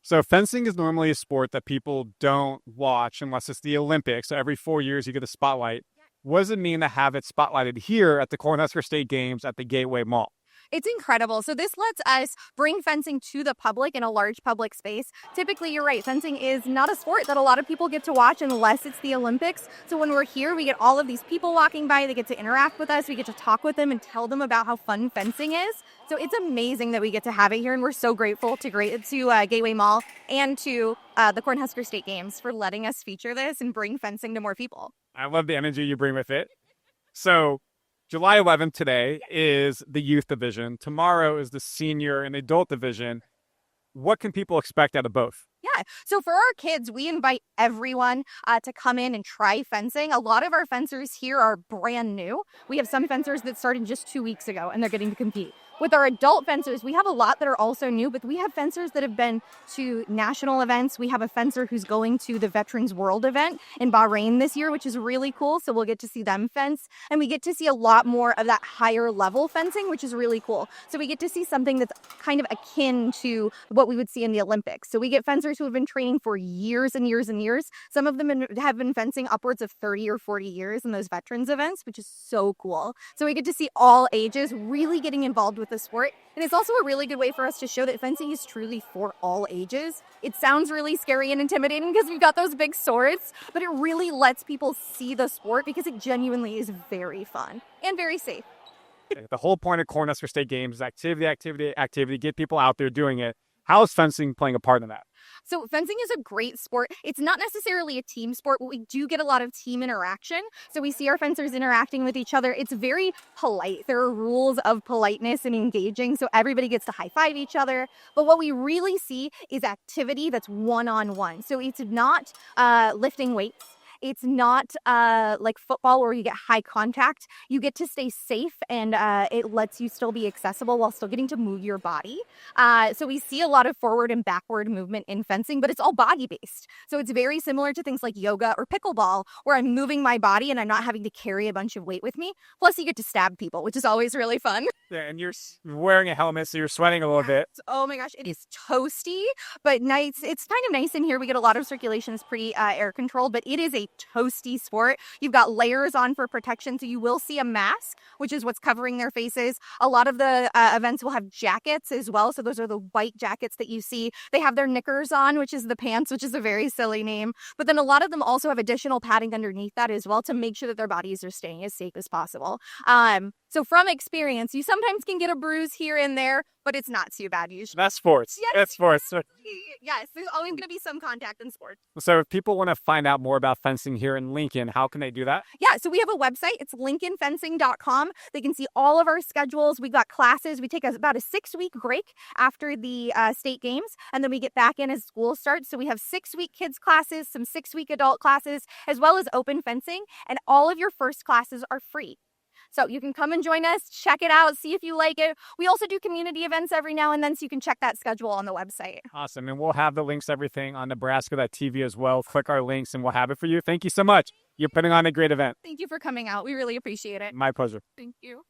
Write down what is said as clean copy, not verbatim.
So fencing is normally a sport that people don't watch unless it's the Olympics. So every 4 years you get a spotlight. What does it mean to have it spotlighted here at the Cornhusker State Games at the Gateway Mall? It's incredible. So this lets us bring fencing to the public in a large public space. Typically, you're right, fencing is not a sport that a lot of people get to watch unless it's the Olympics. So when we're here, we get all of these people walking by, they get to interact with us, we get to talk with them and tell them about how fun fencing is. So it's amazing that we get to have it here, and we're so grateful to Gateway Mall and to the Cornhusker State Games for letting us feature this and bring fencing to more people. I love the energy you bring with it. So July 11th today is the youth division. Tomorrow is the senior and adult division. What can people expect out of both? Yeah. So for our kids, we invite everyone to come in and try fencing. A lot of our fencers here are brand new. We have some fencers that started just 2 weeks ago and they're getting to compete. With our adult fencers, we have a lot that are also new, but we have fencers that have been to national events. We have a fencer who's going to the Veterans World event in Bahrain this year, which is really cool. So we'll get to see them fence. And we get to see a lot more of that higher level fencing, which is really cool. So we get to see something that's kind of akin to what we would see in the Olympics. So we get fencers who have been training for years and years and years. Some of them have been fencing upwards of 30 or 40 years in those veterans events, which is so cool. So we get to see all ages really getting involved with the sport. And it's also a really good way for us to show that fencing is truly for all ages. It sounds really scary and intimidating because we've got those big swords, but it really lets people see the sport because it genuinely is very fun and very safe. The whole point of Cornhusker State Games is activity, get people out there doing it. How is fencing playing a part in that? So fencing is a great sport. It's not necessarily a team sport, but we do get a lot of team interaction. So we see our fencers interacting with each other. It's very polite. There are rules of politeness and engaging, so everybody gets to high five each other. But what we really see is activity that's one-on-one. So it's not lifting weights. It's not like football where you get high contact. You get to stay safe and it lets you still be accessible while still getting to move your body. So we see a lot of forward and backward movement in fencing, but it's all body based. So it's very similar to things like yoga or pickleball where I'm moving my body and I'm not having to carry a bunch of weight with me. Plus you get to stab people, which is always really fun. Yeah, and you're wearing a helmet, so you're sweating a little bit. Oh my gosh, it is toasty, but nice. It's kind of nice in here. We get a lot of circulation. It's pretty air controlled, but it is a toasty sport. You've got layers on for protection, so you will see a mask, which is what's covering their faces. A lot of the events will have jackets as well, so those are the white jackets that you see. They have their knickers on, which is the pants, which is a very silly name. But then a lot of them also have additional padding underneath that as well to make sure that their bodies are staying as safe as possible. So from experience, you sometimes can get a bruise here and there, but it's not too bad usually. That's sports. Yes. That's sports. Yes, there's always going to be some contact in sports. So if people want to find out more about fencing here in Lincoln, how can they do that? Yeah, so we have a website. It's lincolnfencing.com. They can see all of our schedules. We've got classes. We take about a 6-week break after the state games, and then we get back in as school starts. So we have 6-week kids classes, some 6-week adult classes, as well as open fencing, and all of your first classes are free. So you can come and join us, check it out, see if you like it. We also do community events every now and then, so you can check that schedule on the website. Awesome. And we'll have the links, everything on Nebraska.tv as well. Click our links and we'll have it for you. Thank you so much. You're putting on a great event. Thank you for coming out. We really appreciate it. My pleasure. Thank you.